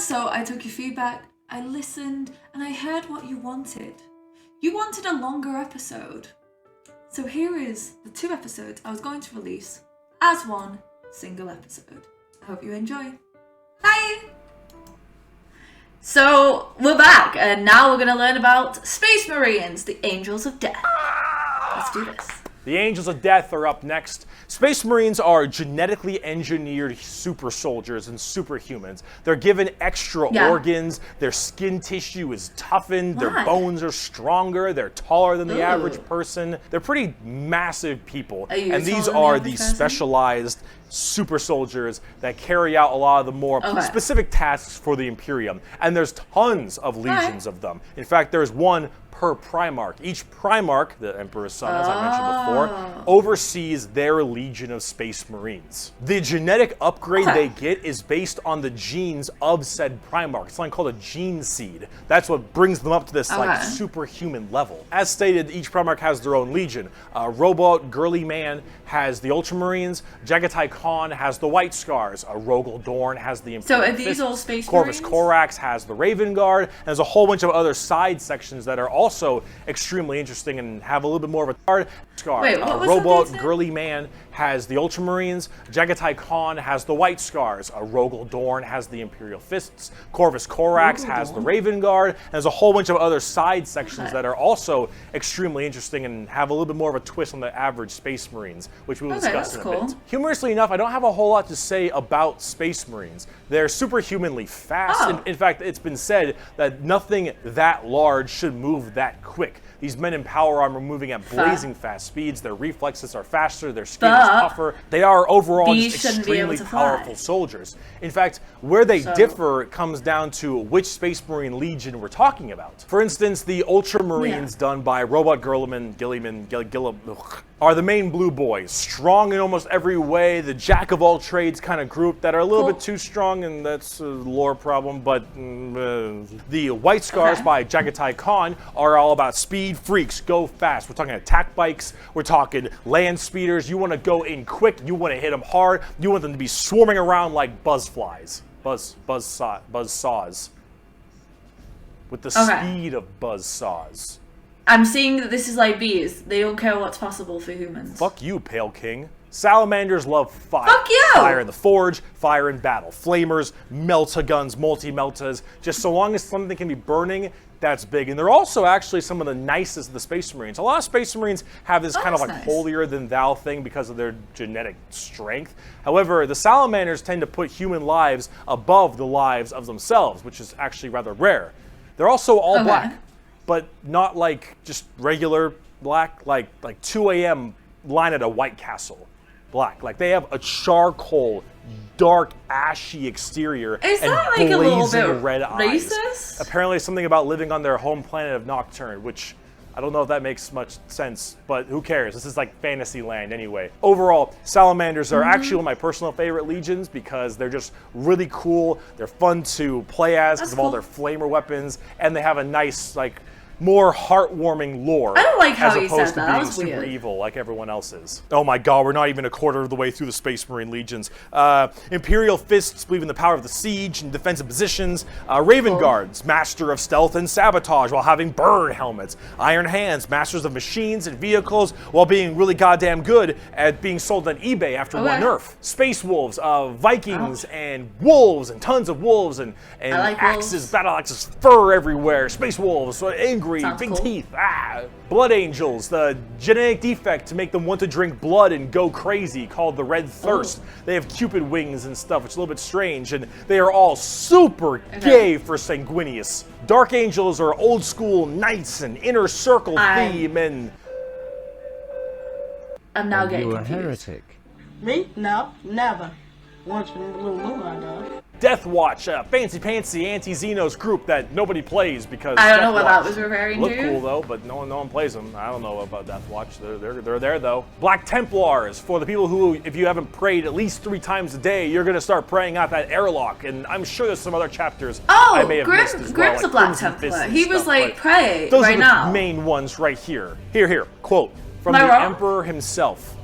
so I took your feedback, I listened, and I heard what you wanted. You wanted a longer episode. So here is the 2 episodes I was going to release as one single episode. I hope you enjoy. Bye! So, we're back, and now we're going to learn about Space Marines, the Angels of Death. Let's do this. The Angels of Death are up next. Space Marines are genetically engineered super soldiers and superhumans. They're given extra organs, their skin tissue is toughened, their bones are stronger, they're taller than the average person. They're pretty massive people. And these are the specialized super soldiers that carry out a lot of the more specific tasks for the Imperium. And there's tons of legions of them. In fact, there's one per Primarch. Each Primarch, the Emperor's son, as I mentioned before, oversees their legion of Space Marines. The genetic upgrade they get is based on the genes of said Primarch. It's something called a gene seed. That's what brings them up to this like superhuman level. As stated, each Primarch has their own legion. Robot Girly Man has the Ultramarines. Jagatai Khan has the White Scars. Rogel Dorn has the Imperial So are these all Space Corvus Marines? Corax has the Raven Guard. And there's a whole bunch of other side sections that are also extremely interesting and have a little bit more of a guard. Wait, what was Robot Girly Man has the Ultramarines. Jagatai Khan has the White Scars. Rogel Dorn has the Imperial Fists. Corvus Corax has the Raven Guard. And there's a whole bunch of other side sections that are also extremely interesting and have a little bit more of a twist on the average Space Marines, which we'll discuss in a bit. Humorously enough, I don't have a whole lot to say about Space Marines. They're superhumanly fast. In fact, it's been said that nothing that large should move that quick. These men in power armor moving at blazing fast speeds. Their reflexes are faster. Their skin is tougher. They are overall just extremely powerful soldiers. In fact, where they differ comes down to which Space Marine Legion we're talking about. For instance, the Ultramarines done by Robot Gilliman, are the main blue boys. Strong in almost every way. The jack of all trades kind of group that are a little bit too strong, and that's a lore problem. But the White Scars by Jagatai Khan are all about speed freaks, go fast. We're talking attack bikes. We're talking land speeders. You want to go in quick. You want to hit them hard. You want them to be swarming around like buzzflies. Buzzsaws. With the speed of buzzsaws. I'm seeing that this is like bees. They don't care what's possible for humans. Fuck you, Pale King. Salamanders love fire. Fuck you! Fire in the forge, fire in battle. Flamers, melta-guns, multi-meltas. Just so long as something can be burning, that's big. And they're also actually some of the nicest of the Space Marines. A lot of Space Marines have this kind of like holier-than-thou thing because of their genetic strength. However, the Salamanders tend to put human lives above the lives of themselves, which is actually rather rare. They're also all black, but not like just regular black, like 2 a.m. line at a White Castle black. Like they have a charcoal, dark, ashy exterior and like blazing red eyes. Racist? Apparently something about living on their home planet of Nocturne, which I don't know if that makes much sense, but who cares? This is like fantasy land anyway. Overall, Salamanders are actually one of my personal favorite legions because they're just really cool. They're fun to play as because of all their flamer weapons, and they have a nice, like, more heartwarming lore. I don't like how you said that. That was super evil like everyone else is. Oh my god, we're not even a quarter of the way through the Space Marine legions. Imperial Fists believe in the power of the siege and defensive positions. Raven Guards, master of stealth and sabotage while having bird helmets. Iron Hands, masters of machines and vehicles while being really goddamn good at being sold on eBay after one nerf. Space Wolves, Vikings and wolves and tons of wolves and axes, battle axes, fur everywhere. Space Wolves, angry, big teeth. Blood Angels, the genetic defect to make them want to drink blood and go crazy called the Red Thirst. They have Cupid wings and stuff, which is a little bit strange, and they are all super gay for Sanguinius. Dark Angels are old school knights and inner circle theme and... I'm now getting confused. You a heretic? Me? No, never. Once in a blue moon, I know. Death Watch, a fancy anti-Xenos group that nobody plays because I don't know what that was referring to. Look cool though, but no one plays them. I don't know about Death Watch. They're there though. Black Templars, for the people who, if you haven't prayed at least 3 times a day, you're gonna start praying out that airlock. And I'm sure there's some other chapters I may have missed as well. Grim's a Black Templar. He was like, pray those right are now. the main ones right here. Here, quote from the Emperor himself.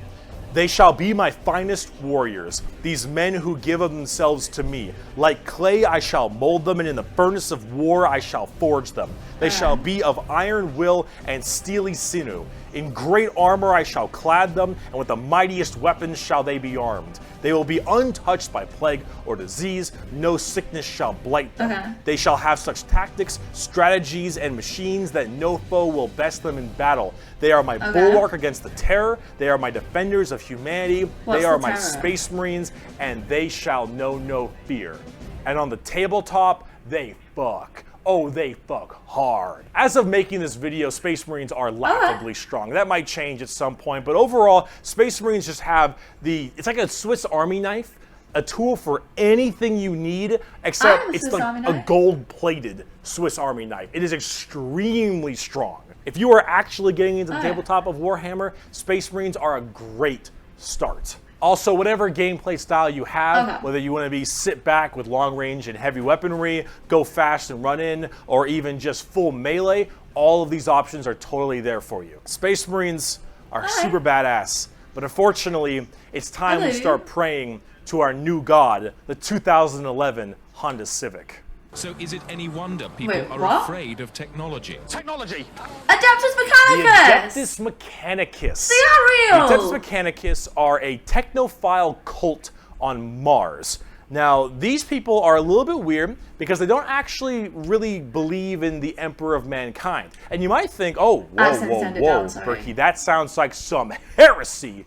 They shall be my finest warriors, these men who give of themselves to me. Like clay I shall mold them, and in the furnace of war I shall forge them. They shall be of iron will and steely sinew. In great armor I shall clad them, and with the mightiest weapons shall they be armed. They will be untouched by plague or disease, no sickness shall blight them. They shall have such tactics, strategies, and machines that no foe will best them in battle. They are my bulwark against the terror, they are my defenders of humanity, they are my space marines, and they shall know no fear. And on the tabletop, they fuck. Oh, they fuck hard. As of making this video, Space Marines are laughably strong. That might change at some point, but overall, Space Marines just have it's like a Swiss Army knife, a tool for anything you need, except it's like a gold-plated Swiss Army knife. It is extremely strong. If you are actually getting into the tabletop of Warhammer, Space Marines are a great start. Also, whatever gameplay style you have, whether you want to be sit back with long range and heavy weaponry, go fast and run in, or even just full melee, all of these options are totally there for you. Space Marines are super badass, but unfortunately, it's time we start praying to our new god, the 2011 Honda Civic. So is it any wonder people are afraid of technology? Technology! Adeptus Mechanicus! The Adeptus Mechanicus. They are real! The Adeptus Mechanicus are a technophile cult on Mars. Now, these people are a little bit weird because they don't actually really believe in the Emperor of Mankind. And you might think, oh, whoa, Berkey, that sounds like some heresy.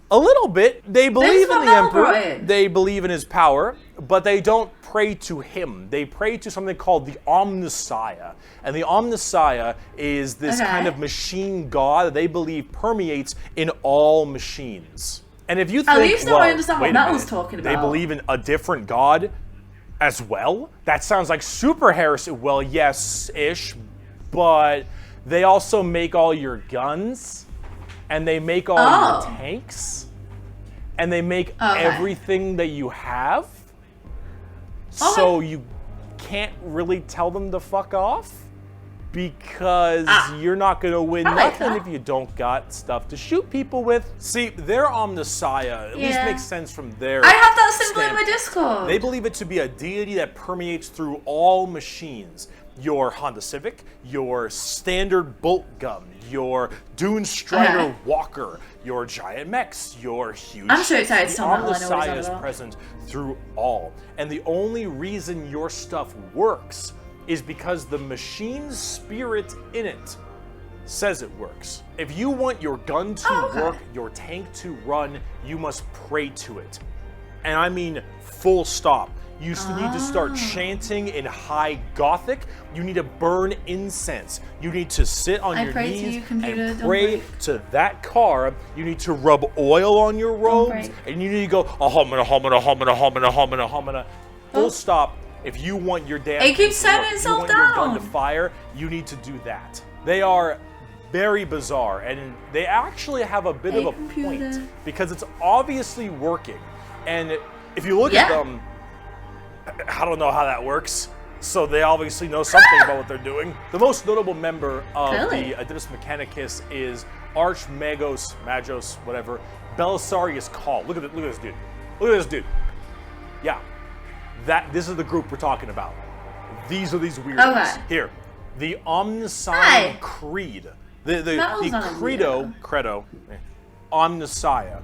A little bit. They believe in the Emperor, they believe in his power, but they don't pray to him. They pray to something called the Omnissiah. And the Omnissiah is this kind of machine god that they believe permeates in all machines. And if you think, at least now I understand what Matt was talking about. They believe in a different god as well? That sounds like super heresy. Well, yes-ish, but they also make all your guns, and they make all your tanks, and they make everything that you have. So you can't really tell them to fuck off because you're not going to win nothing if you don't got stuff to shoot people with. See, their Omnissiah at least makes sense from their I have that symbol in my Discord. They believe it to be a deity that permeates through all machines. Your Honda Civic, your standard bolt gun, your Dune Strider Walker, your giant mechs, your huge I'm so excited to tell the Omnissiah is present through all. And the only reason your stuff works is because the machine's spirit in it says it works. If you want your gun to work, your tank to run, you must pray to it. And I mean full stop. You need to start chanting in high Gothic. You need to burn incense. You need to sit on your knees and pray to that car. You need to rub oil on your robes, and you need to go ahomina, homina, homina, homina, homina, homina. Full stop. If you want your damn it keeps setting itself down. Your gun to fire, you need to do that. They are very bizarre, and they actually have a bit of a point because it's obviously working. And if you look at them, I don't know how that works. So they obviously know something about what they're doing. The most notable member of the Adeptus Mechanicus is Archmagos, whatever, Belisarius Call. Look at this dude. Look at this dude. Yeah. This is the group we're talking about. These are these weirdos. Here. The Omnissiah Creed. The Credo, Omnissiah.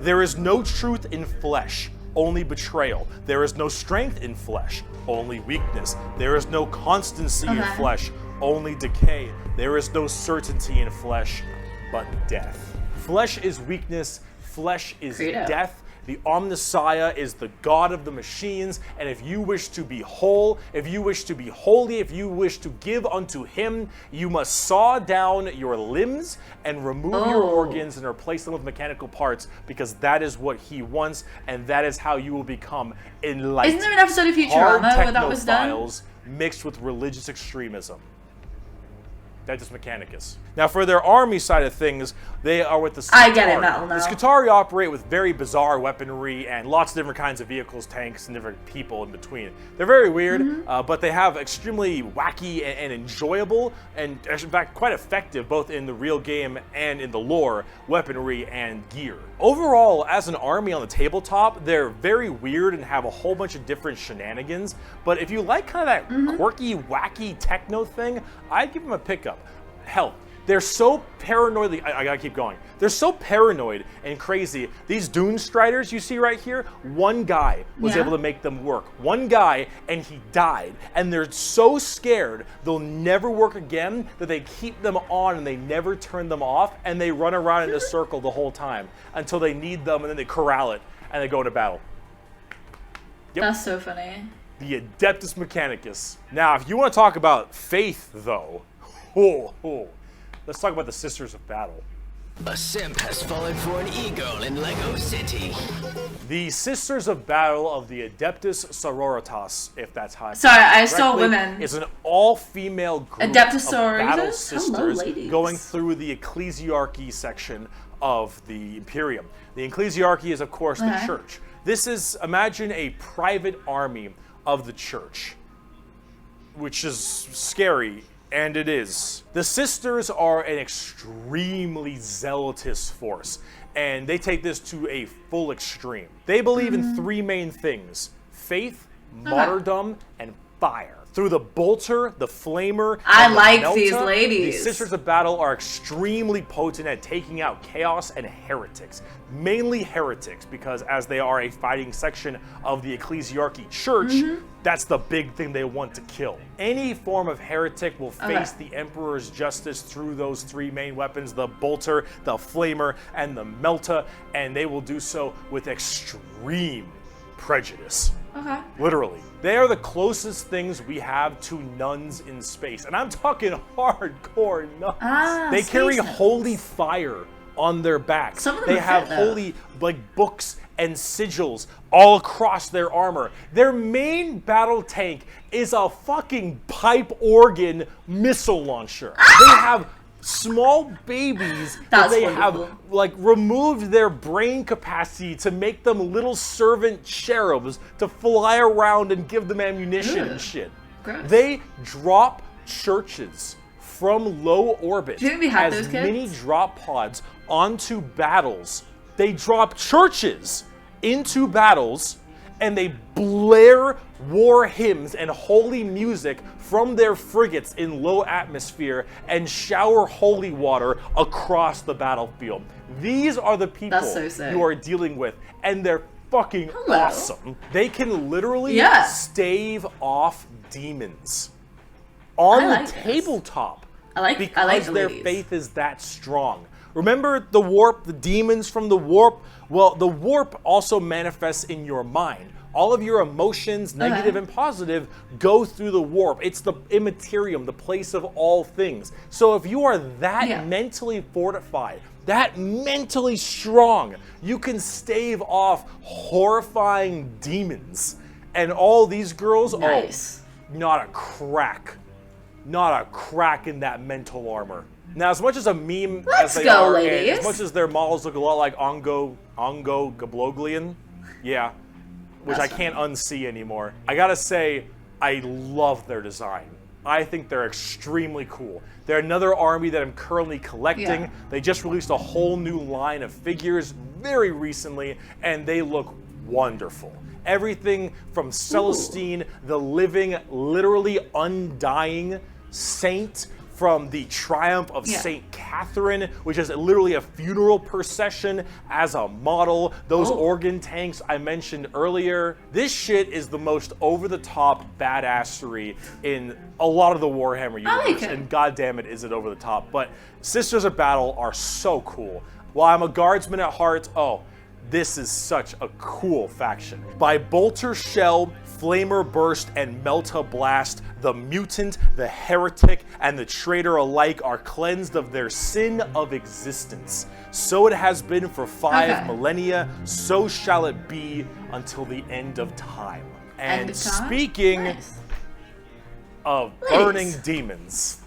There is no truth in flesh, only betrayal. There is no strength in flesh, only weakness. There is no constancy in flesh, only decay. There is no certainty in flesh, but death. Flesh is weakness, flesh is death. The Omnissiah is the god of the machines, and if you wish to be whole, if you wish to be holy, if you wish to give unto him, you must saw down your limbs and remove your organs and replace them with mechanical parts, because that is what he wants, and that is how you will become enlightened. Isn't there an episode of Futurama where that was done? Mixed with religious extremism. Adeptus Mechanicus. Now, for their army side of things, they are with the Scutari. I get it now. The Scutari operate with very bizarre weaponry and lots of different kinds of vehicles, tanks, and different people in between. They're very weird, but they have extremely wacky and enjoyable, and in fact quite effective, both in the real game and in the lore, weaponry and gear. Overall, as an army on the tabletop, they're very weird and have a whole bunch of different shenanigans. But if you like kind of that quirky, wacky techno thing, I'd give them a pickup. Hell, they're so paranoid. I gotta keep going. They're so paranoid and crazy. These Dune Striders you see right here, one guy was able to make them work. One guy, and he died. And they're so scared they'll never work again that they keep them on and they never turn them off, and they run around in a circle the whole time until they need them, and then they corral it and they go into battle. Yep. That's so funny. The Adeptus Mechanicus. Now, if you want to talk about faith, though, let's talk about the Sisters of Battle. A simp has fallen for an e-girl in Lego City. The Sisters of Battle of the Adeptus Sororitas, if that's how I Sorry, I pronounce it saw correctly, women. is an all-female group Adeptus of battle Sororitas? sisters Hello, ladies. going through the ecclesiarchy section of the Imperium. The ecclesiarchy is, of course, the church. This is, imagine a private army of the church, which is scary. And it is. The sisters are an extremely zealotous force, and they take this to a full extreme. They believe in three main things: faith, martyrdom, and fire. Through the bolter, the flamer, I and the like melta, these ladies. The Sisters of Battle are extremely potent at taking out chaos and heretics. Mainly heretics, because as they are a fighting section of the ecclesiarchy church, that's the big thing they want to kill. Any form of heretic will face the Emperor's justice through those three main weapons: the bolter, the flamer, and the melta, and they will do so with extreme prejudice. Okay. Literally. They are the closest things we have to nuns in space. And I'm talking hardcore nuns. They carry holy fire on their backs. Some of them they are have fit, though. holy books and sigils all across their armor. Their main battle tank is a fucking pipe organ missile launcher. They have small babies that they have removed their brain capacity to make them little servant cherubs to fly around and give them ammunition and shit. Gross. They drop churches from low orbit Do you think we had as those kids? mini drop pods onto battles. They drop churches into battles, and they blare war hymns and holy music from their frigates in low atmosphere and shower holy water across the battlefield. These are the people so sick. you are dealing with, and they're fucking awesome. They can literally stave off demons on the tabletop because their faith is that strong. Remember the warp, the demons from the warp? Well, the warp also manifests in your mind. All of your emotions, negative and positive, go through the warp. It's the immaterium, the place of all things. So if you are that mentally fortified, that mentally strong, you can stave off horrifying demons. And all these girls, not a crack. Not a crack in that mental armor. Now, as much as a meme as they are, and as much as their models look a lot like Ongo Gabloglian, which I can't unsee anymore, I gotta say, I love their design. I think they're extremely cool. They're another army that I'm currently collecting. They just released a whole new line of figures very recently, and they look wonderful. Everything from Celestine, the living, literally undying saint, from the triumph of Saint Catherine, which is literally a funeral procession as a model. Those organ tanks I mentioned earlier. This shit is the most over-the-top badassery in a lot of the Warhammer universe, and goddammit is it over the top. But Sisters of Battle are so cool. While I'm a guardsman at heart, this is such a cool faction. By Bolter Shell, Flamer Burst, and Melta Blast, the mutant, the heretic, and the traitor alike are cleansed of their sin of existence. So it has been for 5 millennia, so shall it be until the end of time. And speaking of burning demons,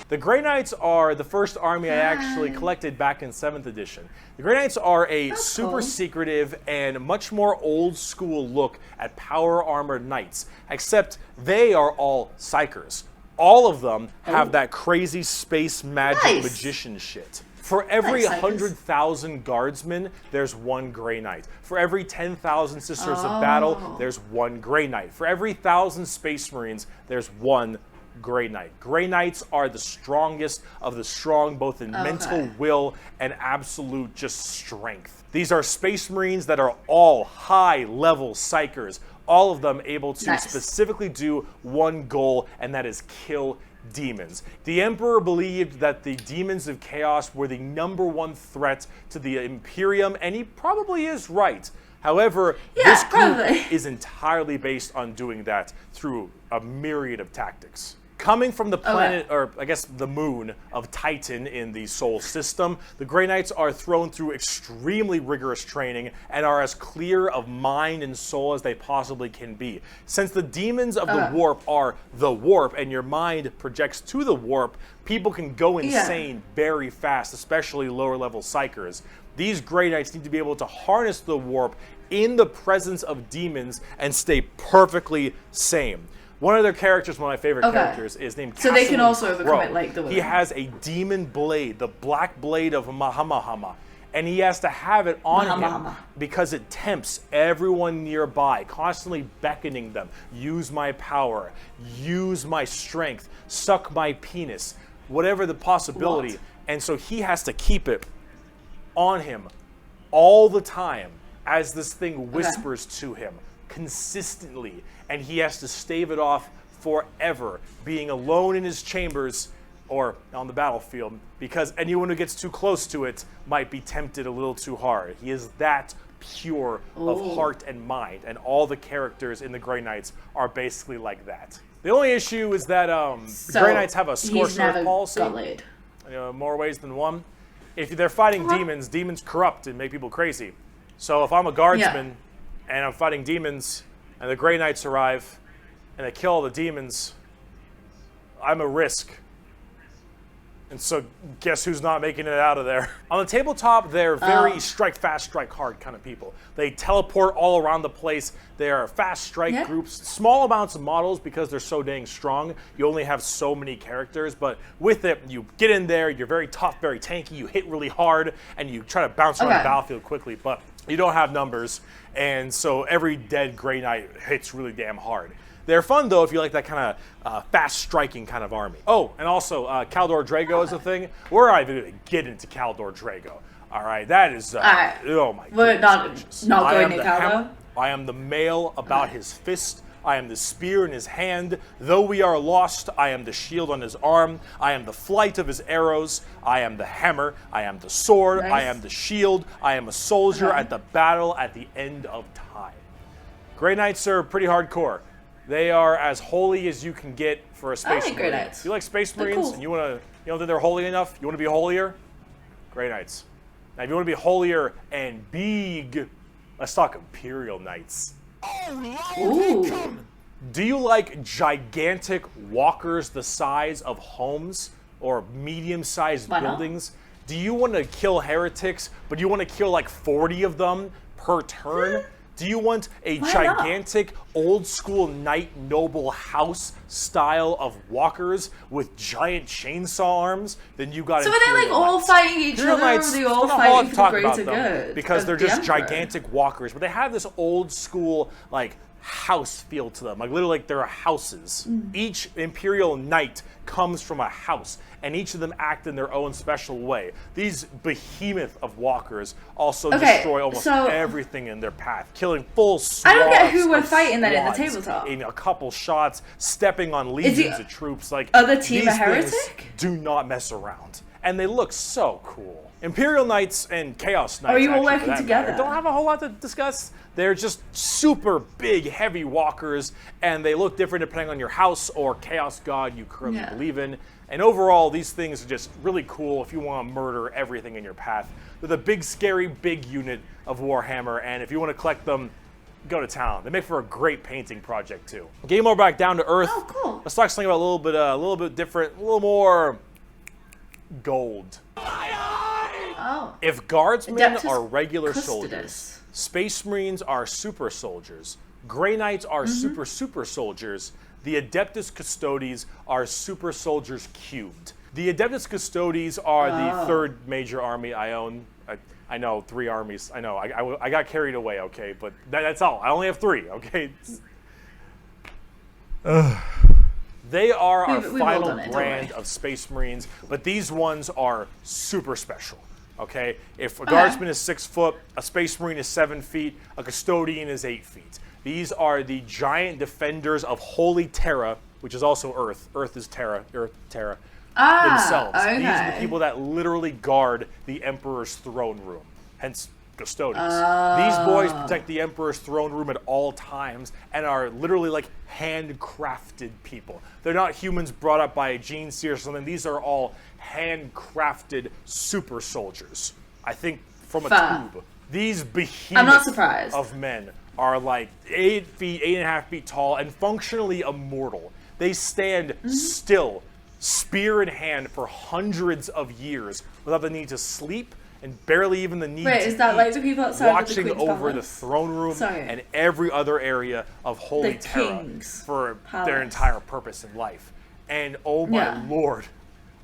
the Grey Knights are the first army I actually collected back in 7th edition. The Grey Knights are a super secretive and much more old school look at power armored knights, except they are all psychers. All of them have that crazy space magic magician shit. For every Nice, 100,000 guardsmen, there's 1 Grey Knight. For every 10,000 Sisters of Battle, there's 1 Grey Knight. For every 1,000 Space Marines, there's 1 Grey Knight. Grey Knights are the strongest of the strong, both in mental will and absolute just strength. These are Space Marines that are all high-level psychers, all of them able to specifically do one goal, and that is kill demons. The Emperor believed that the demons of chaos were the #1 threat to the Imperium, and he probably is right. However, this group is entirely based on doing that through a myriad of tactics. Coming from the planet, or I guess the moon of Titan in the Sol system, the Grey Knights are thrown through extremely rigorous training and are as clear of mind and soul as they possibly can be. Since the demons of the warp are the warp and your mind projects to the warp, people can go insane very fast, especially lower level psychers. These Grey Knights need to be able to harness the warp in the presence of demons and stay perfectly sane. One of their characters, one of my favorite characters, is named So they can also overcome it like the women. He has a demon blade, the black blade of Mahamahama, and he has to have it on him because it tempts everyone nearby, constantly beckoning them. Use my power, use my strength, suck my penis, whatever the possibility. And so he has to keep it on him all the time as this thing whispers to him consistently, and he has to stave it off forever, being alone in his chambers or on the battlefield, because anyone who gets too close to it might be tempted a little too hard. He is that pure of heart and mind, and all the characters in the Grey Knights are basically like that. The only issue is that the Grey Knights have a scorched earth policy, more ways than one. If they're fighting demons, demons corrupt and make people crazy. So if I'm a guardsman and I'm fighting demons, and the Grey Knights arrive, and they kill all the demons, I'm a risk. And so guess who's not making it out of there? On the tabletop, they're very strike fast, strike hard kind of people. They teleport all around the place. They are fast strike groups, small amounts of models because they're so dang strong. You only have so many characters, but with it, you get in there, you're very tough, very tanky, you hit really hard, and you try to bounce around the battlefield quickly, but you don't have numbers, and so every dead Grey Knight hits really damn hard. They're fun, though, if you like that kind of fast-striking kind of army. Oh, and also, Caldor Drago is a thing. We're not even going to get into Caldor Drago. All right, that is... oh, my We're goodness. not going to Caldor? I am the mail about his fist. I am the spear in his hand. Though we are lost, I am the shield on his arm. I am the flight of his arrows. I am the hammer. I am the sword. I am the shield. I am a soldier at the battle at the end of time. Grey Knights are pretty hardcore. They are as holy as you can get for a Space Marine. If you like Space Marines and you want to, you don't think they're holy enough, you want to be holier? Grey Knights. Now, if you want to be holier and big, let's talk Imperial Knights. Do you like gigantic walkers the size of homes or medium-sized buildings? Do you want to kill heretics, but you want to kill like 40 of them per turn? Do you want a gigantic, old-school knight noble house style of walkers with giant chainsaw arms? Then you got. So are they like all fighting each other, or are they all fighting for the greater good? Because they're just gigantic walkers, but they have this old-school like house feel to them, like literally like they're houses. Each Imperial Knight comes from a house, and each of them act in their own special way. These behemoth of walkers also destroy almost everything in their path, killing full swaths. I don't get who we're fighting then in the tabletop. In a couple shots, stepping on legions of troops. Like other team these a heretic? Do not mess around, and they look so cool. Imperial Knights and Chaos Knights. Are you all working together? Don't have a whole lot to discuss. They're just super big, heavy walkers, and they look different depending on your house or chaos god you currently believe in. And overall, these things are just really cool if you want to murder everything in your path. They're the big, scary, big unit of Warhammer, and if you want to collect them, go to town. They make for a great painting project too. Getting more back down to earth. Oh, cool. Let's talk something about a little bit different, a little more gold. If guardsmen are regular soldiers, Space Marines are super soldiers, Grey Knights are super soldiers, the Adeptus Custodes are super soldiers cubed. The Adeptus Custodes are the third major army I own. I know, 3 armies. I know, I got carried away, okay? But that's all. I only have 3, okay? They are our final brand of Space Marines, but these ones are super special, okay? If a Guardsman is 6 foot, a Space Marine is 7 feet, a Custodian is 8 feet. These are the giant defenders of Holy Terra, which is also Earth. Earth is Terra. Themselves. Okay. These are the people that literally guard the Emperor's throne room, hence Custodes. These boys protect the Emperor's throne room at all times and are literally like handcrafted people. They're not humans brought up by a gene seer or something. These are all handcrafted super soldiers. I think from a tube. These behemoths of men are like 8 feet, 8.5 feet tall, and functionally immortal. They stand still, spear in hand, for hundreds of years without the need to sleep and barely even the need to is that eat, like the people outside watching of the Queen's over Palace? the throne room and every other area of Holy Terra for their entire purpose in life. And oh my lord,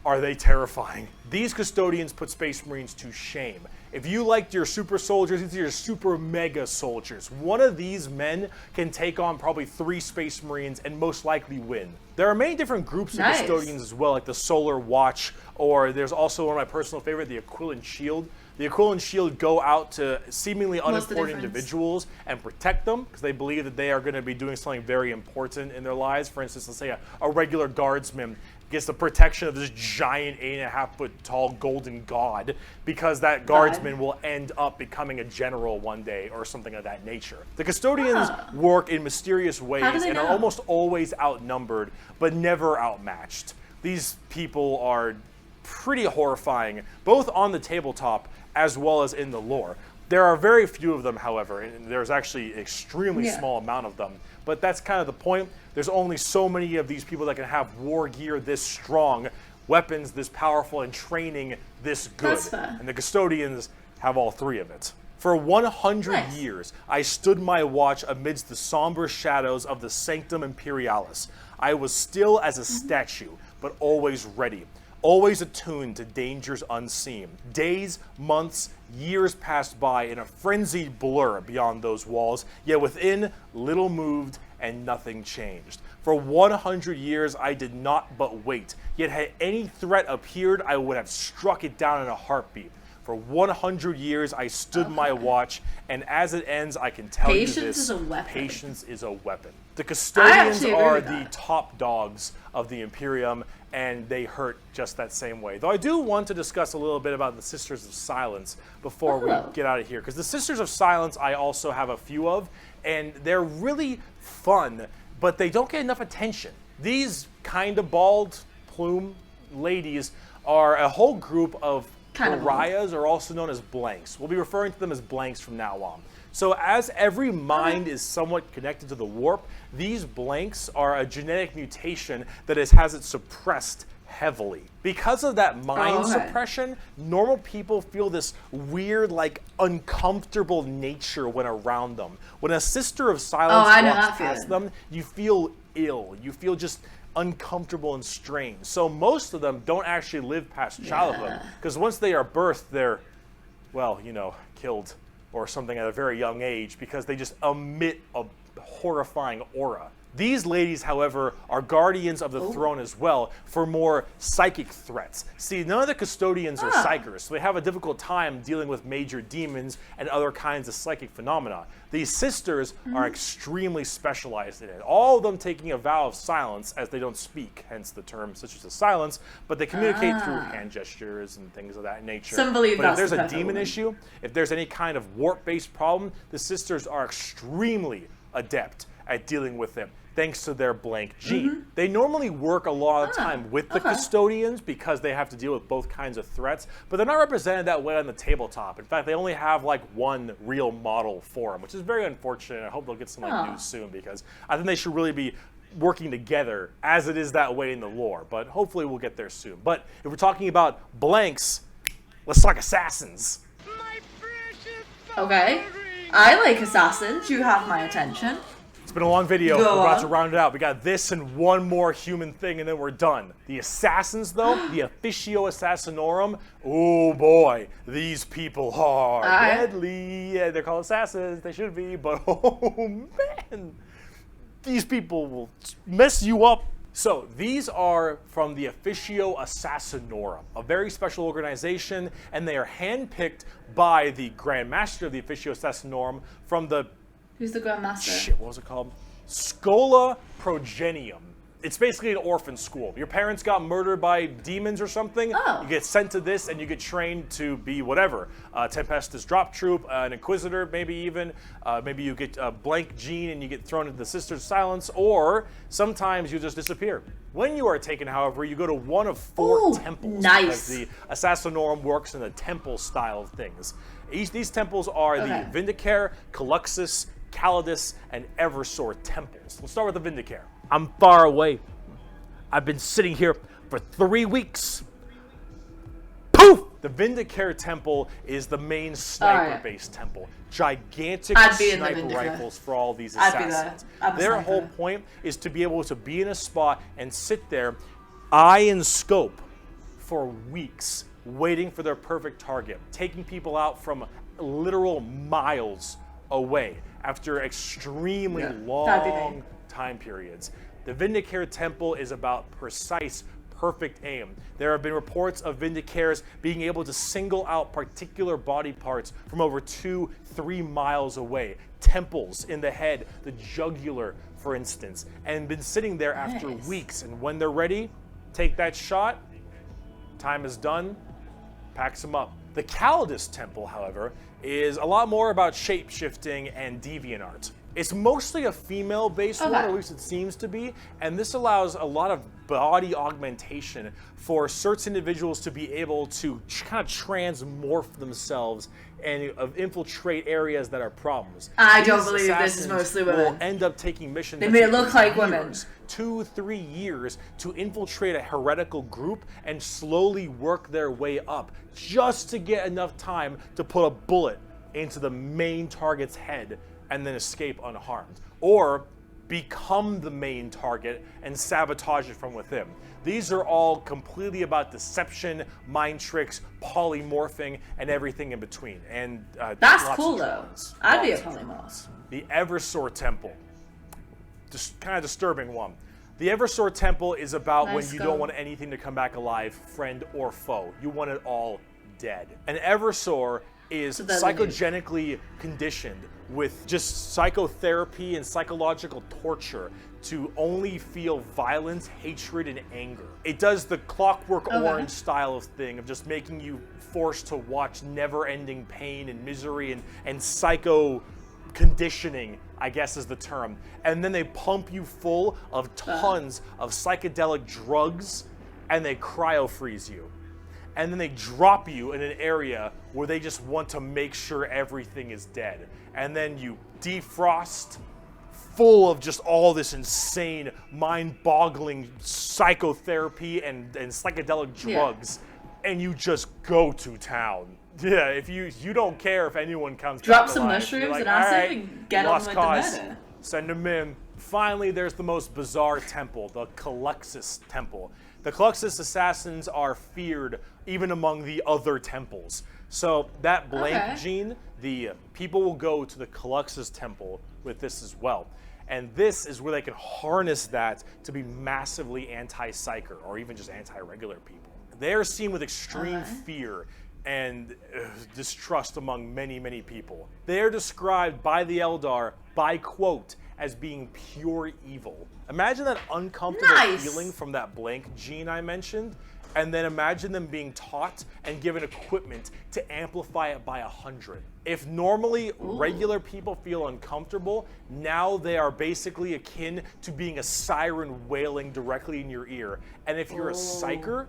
are they terrifying. These Custodians put Space Marines to shame. If you liked your super soldiers, these are your super mega soldiers. One of these men can take on probably 3 Space Marines and most likely win. There are many different groups of Custodians as well, like the Solar Watch, or there's also one of my personal favorite, the Aquilan Shield. The Aquilan Shield go out to seemingly unimportant individuals and protect them because they believe that they are going to be doing something very important in their lives. For instance, let's say a regular guardsman gets the protection of this giant 8.5 foot tall golden god because that guardsman will end up becoming a general one day or something of that nature. The Custodians work in mysterious ways and are almost always outnumbered but never outmatched. These people are pretty horrifying, both on the tabletop as well as in the lore. There are very few of them, however, and there's actually an extremely small amount of them. But that's kind of the point. There's only so many of these people that can have war gear this strong, weapons this powerful, and training this good. And the Custodians have all 3 of it. For 100 years, I stood my watch amidst the somber shadows of the Sanctum Imperialis. I was still as a statue, but always ready. Always attuned to dangers unseen. Days, months, years passed by in a frenzied blur beyond those walls, yet within little moved and nothing changed. For 100 years I did not but wait, yet had any threat appeared I would have struck it down in a heartbeat. For 100 years I stood my watch, and as it ends I can tell you this. Patience is a weapon. Patience is a weapon. The Custodians are the top dogs of the Imperium, and they hurt just that same way. Though I do want to discuss a little bit about the Sisters of Silence before we get out of here, because the Sisters of Silence I also have a few of, and they're really fun, but they don't get enough attention. These kind of bald plume ladies are a whole group of pariahs, or also known as blanks. We'll be referring to them as blanks from now on. So as every mind is somewhat connected to the warp, these blanks are a genetic mutation that has it suppressed heavily. Because of that mind suppression, normal people feel this weird, like, uncomfortable nature when around them. When a Sister of Silence walks past them, you feel ill. You feel just uncomfortable and strange. So most of them don't actually live past childhood, because once they are birthed, they're, well, you know, killed or something at a very young age because they just emit a horrifying aura. These ladies, however, are guardians of the throne as well for more psychic threats. See, none of the Custodians are psychers, so they have a difficult time dealing with major demons and other kinds of psychic phenomena. These sisters are extremely specialized in it, all of them taking a vow of silence as they don't speak, hence the term Sisters of Silence, but they communicate through hand gestures and things of that nature. Some believe but that's if there's the a demon issue, if there's any kind of warp-based problem, the sisters are extremely adept at dealing with them, thanks to their blank gene. They normally work a lot of time with the Custodians because they have to deal with both kinds of threats, but they're not represented that way on the tabletop. In fact, they only have like one real model for them, which is very unfortunate. I hope they'll get some like news soon, because I think they should really be working together as it is that way in the lore, but hopefully we'll get there soon. But if we're talking about blanks, let's talk assassins. Okay, I like assassins. You have my attention. been a long video. Go We're about on. to round it out. We got this and one more human thing, and then we're done. The assassins, though, the Officio Assassinorum. Oh boy, these people are deadly. Yeah, they're called assassins. They should be, but oh man, these people will mess you up. So these are from the Officio Assassinorum, a very special organization, and they are handpicked by the Grand Master of the Officio Assassinorum from the Who's the Grandmaster? Shit, what was it called? Scola Progenium. It's basically an orphan school. Your parents got murdered by demons or something. Oh. You get sent to this and you get trained to be whatever. Tempestus Drop Troop, an Inquisitor maybe even. Maybe you get a blank gene and you get thrown into the Sisters of Silence, or sometimes you just disappear. When you are taken, however, you go to one of 4 temples. Nice. Because the Assassinorum works in the temple style of things. These temples are the Vindicare, Caluxus, Calidus, and Eversor temples. Let's start with the Vindicare. I'm far away. I've been sitting here for 3 weeks. Poof! The Vindicare temple is the main sniper-based temple. Gigantic sniper rifles for all these assassins. Their whole point is to be able to be in a spot and sit there, eye and scope, for weeks, waiting for their perfect target, taking people out from literal miles away after extremely long time periods. The Vindicare Temple is about precise, perfect aim. There have been reports of Vindicares being able to single out particular body parts from over 2-3 miles away. Temples in the head, the jugular, for instance, and been sitting there after weeks. And when they're ready, take that shot, time is done, packs them up. The Calidus Temple, however, is a lot more about shape-shifting and deviant art. It's mostly a female-based one, or at least it seems to be, and this allows a lot of body augmentation for certain individuals to be able to kind of transmorph themselves and infiltrate areas that are problems. I don't believe this is mostly women. Will end up taking missions. They made it look like women. 2-3 years to infiltrate a heretical group and slowly work their way up, just to get enough time to put a bullet into the main target's head and then escape unharmed, or become the main target and sabotage it from within. These are all completely about deception, mind tricks, polymorphing, and everything in between. And that's cool though. I'd be a polymorph. The Eversor Temple, just kind of disturbing one. The Eversor Temple is about when you don't want anything to come back alive, friend or foe. You want it all dead. An Eversor is psychogenically conditioned with just psychotherapy and psychological torture to only feel violence, hatred, and anger. It does the Clockwork Orange style of thing of just making you forced to watch never-ending pain and misery and psycho conditioning, I guess is the term. And then they pump you full of tons of psychedelic drugs and they cryo-freeze you. And then they drop you in an area where they just want to make sure everything is dead. And then you defrost, full of just all this insane, mind-boggling psychotherapy and psychedelic drugs, and you just go to town. Yeah, if you don't care if anyone comes back Drop some alive. mushrooms Like, and acid and get on with the murder. Send them in. Finally, there's the most bizarre temple, the Caluxus Temple. The Caluxus assassins are feared even among the other temples. So that blank gene, the people will go to the Caluxus Temple with this as well. And this is where they can harness that to be massively anti-psyker or even just anti-regular people. They are seen with extreme fear and distrust among many, many people. They are described by the Eldar by quote as being pure evil. Imagine that uncomfortable feeling from that blank gene I mentioned, and then imagine them being taught and given equipment to amplify it by 100. If normally regular people feel uncomfortable, now they are basically akin to being a siren wailing directly in your ear. And if you're a psyker,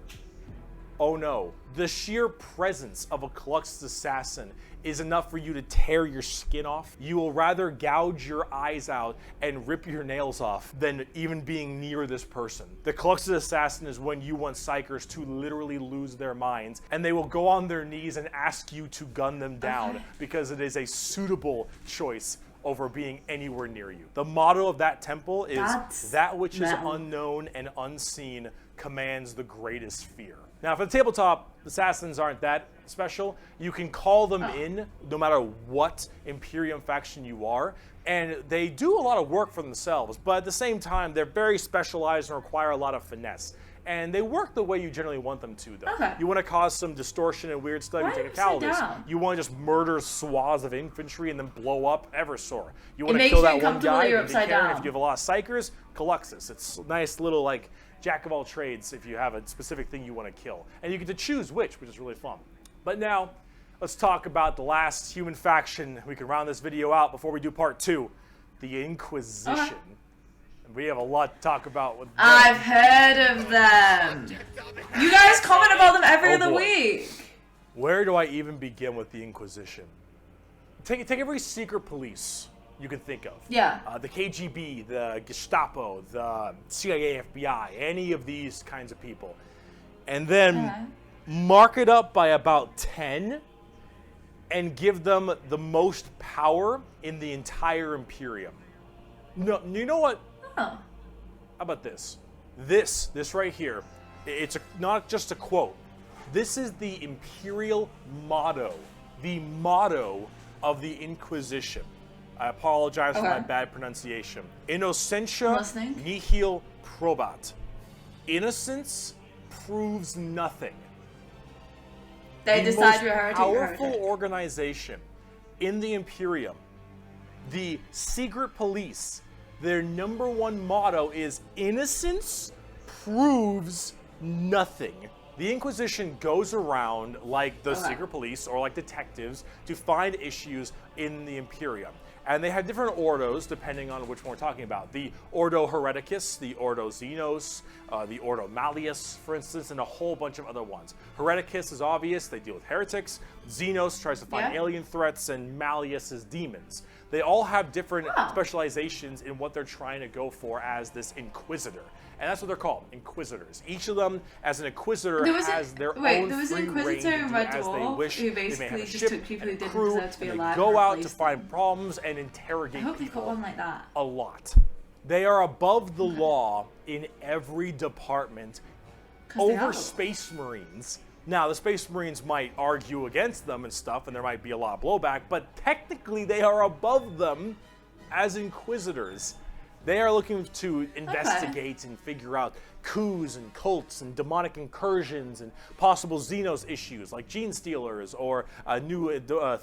oh no. The sheer presence of a Caluxus assassin is enough for you to tear your skin off. You will rather gouge your eyes out and rip your nails off than even being near this person. The Caluxus assassin is when you want psychers to literally lose their minds, and they will go on their knees and ask you to gun them down because it is a suitable choice over being anywhere near you. The motto of that temple is that which is unknown and unseen commands the greatest fear. Now, for the tabletop, assassins aren't that special. You can call them in no matter what Imperium faction you are, and they do a lot of work for themselves, but at the same time, they're very specialized and require a lot of finesse. And they work the way you generally want them to, though. Okay. You want to cause some distortion and weird stuff, you take a cowless. You want to just murder swaths of infantry and then blow up Eversor. You want to kill that one guy, and if you have a lot of psychers, Caluxus. It's a nice little, like, jack of all trades if you have a specific thing you want to kill. And you get to choose which is really fun. But now, let's talk about the last human faction. We can round this video out before we do part 2. The Inquisition. And we have a lot to talk about with them. I've heard of them. You guys comment about them every other week. Where do I even begin with the Inquisition? Take every secret police you can think of. Yeah. The KGB, the Gestapo, the CIA, FBI, any of these kinds of people. And then mark it up by about 10 and give them the most power in the entire Imperium. No, you know what? How about this? This right here, it's not just a quote. This is the Imperial motto, the motto of the Inquisition. I apologize for my bad pronunciation. Innocentia nihil probat. Innocence proves nothing. They decide you're heretic. The most powerful organization in the Imperium, the secret police, their number one motto is innocence proves nothing. The Inquisition goes around like the secret police or like detectives to find issues in the Imperium. And they have different ordos depending on which one we're talking about. The Ordo Hereticus, the Ordo Xenos, the Ordo Malleus, for instance, and a whole bunch of other ones. Hereticus is obvious, they deal with heretics. Xenos tries to find alien threats, and Malleus is demons. They all have different specializations in what they're trying to go for as this Inquisitor. And that's what they're called, Inquisitors. Each of them, as an Inquisitor, has their own free reign to do as they wish. Who basically just took people who didn't deserve to be alive. They go out to find problems and interrogate people. I hope they've got one like that. A lot. They are above the law in every department over Space Marines. Now, the Space Marines might argue against them and stuff, and there might be a lot of blowback, but technically they are above them as Inquisitors. They are looking to investigate and figure out coups and cults and demonic incursions and possible Xenos issues like gene stealers or a new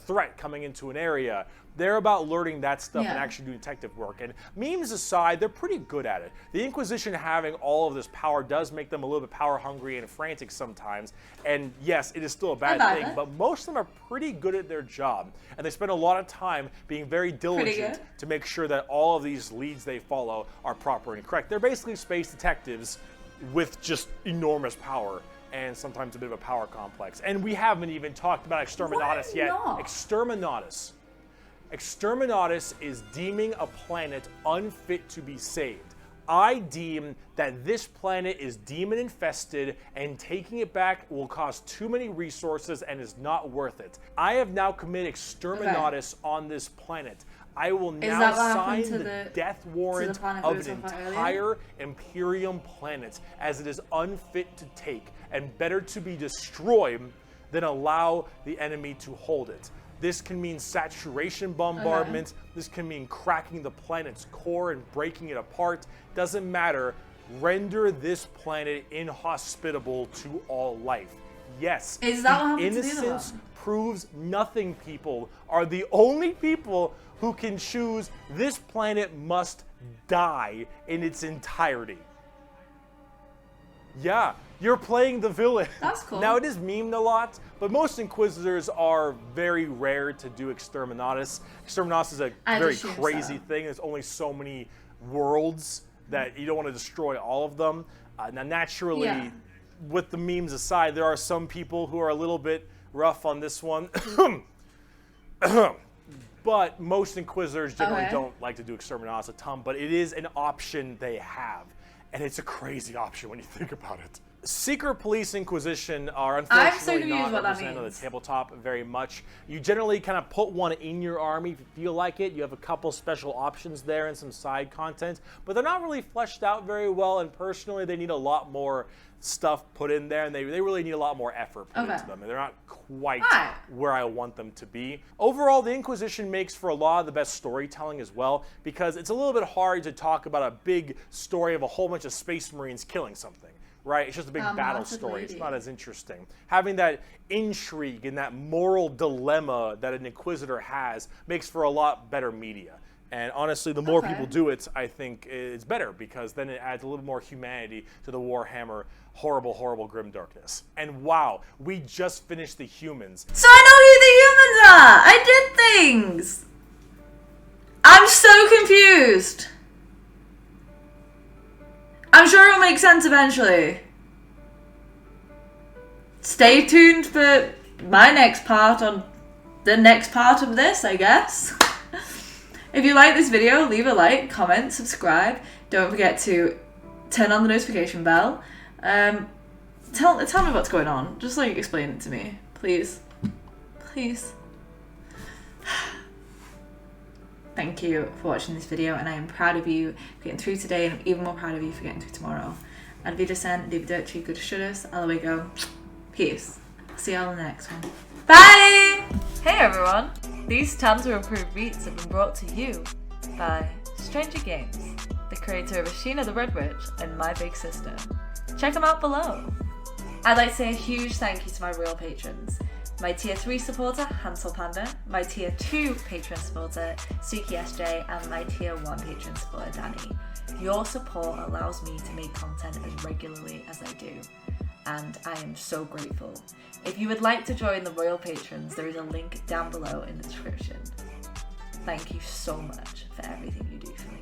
threat coming into an area. They're about learning that stuff and actually doing detective work. And memes aside, they're pretty good at it. The Inquisition having all of this power does make them a little bit power hungry and frantic sometimes. And yes, it is still a bad thing, but most of them are pretty good at their job. And they spend a lot of time being very diligent to make sure that all of these leads they follow are proper and correct. They're basically space detectives with just enormous power and sometimes a bit of a power complex. And we haven't even talked about Exterminatus yet. Exterminatus. Exterminatus is deeming a planet unfit to be saved. I deem that this planet is demon infested and taking it back will cost too many resources and is not worth it. I have now committed Exterminatus on this planet. I will now sign the death warrant of an entire Imperium planet as it is unfit to take and better to be destroyed than allow the enemy to hold it. This can mean saturation bombardment. This can mean cracking the planet's core and breaking it apart. Doesn't matter. Render this planet inhospitable to all life. Yes, innocence proves nothing people are the only people who can choose this planet must die in its entirety. Yeah, you're playing the villain. That's cool. Now, it is memed a lot, but most Inquisitors are very rare to do Exterminatus. Exterminatus is a very crazy thing. There's only so many worlds that you don't want to destroy all of them. Now, naturally, with the memes aside, there are some people who are a little bit rough on this one. But most Inquisitors generally don't like to do Exterminatus a ton, but it is an option they have. And it's a crazy option when you think about it. Secret Police Inquisition are I'm so unfortunately confused not what that represented on the means. tabletop very much. You generally kind of put one in your army if you feel like it. You have a couple special options there and some side content, but they're not really fleshed out very well, and personally they need a lot more stuff put in there, and they really need a lot more effort put into them, and they're not quite where I want them to be. Overall, the Inquisition makes for a lot of the best storytelling as well, because it's a little bit hard to talk about a big story of a whole bunch of Space Marines killing something. Right, it's just a big battle story. It's not as interesting. Having that intrigue and that moral dilemma that an Inquisitor has makes for a lot better media. And honestly, the more people do it, I think it's better, because then it adds a little more humanity to the Warhammer horrible, horrible grimdarkness. And wow, we just finished the humans. So I know who the humans are! I did things! I'm so confused! I'm sure it'll make sense eventually. Stay tuned for my next part on the next part of this, I guess. If you like this video, leave a like, comment, subscribe. Don't forget to turn on the notification bell. Tell me what's going on. Just like explain it to me, please. Please. Thank you for watching this video, and I am proud of you for getting through today, and I'm even more proud of you for getting through tomorrow. And Adeptus Custodes, Custodes, peace. I'll see y'all in the next one. Bye! Hey everyone! These Time to Improve beats have been brought to you by Stranger Games, the creator of Ashina the Red Witch and My Big Sister. Check them out below. I'd like to say a huge thank you to my royal patrons. My tier 3 supporter, Hansel Panda, my tier 2 patron supporter, Suki SJ, and my tier 1 patron supporter, Danny. Your support allows me to make content as regularly as I do, and I am so grateful. If you would like to join the royal patrons, there is a link down below in the description. Thank you so much for everything you do for me.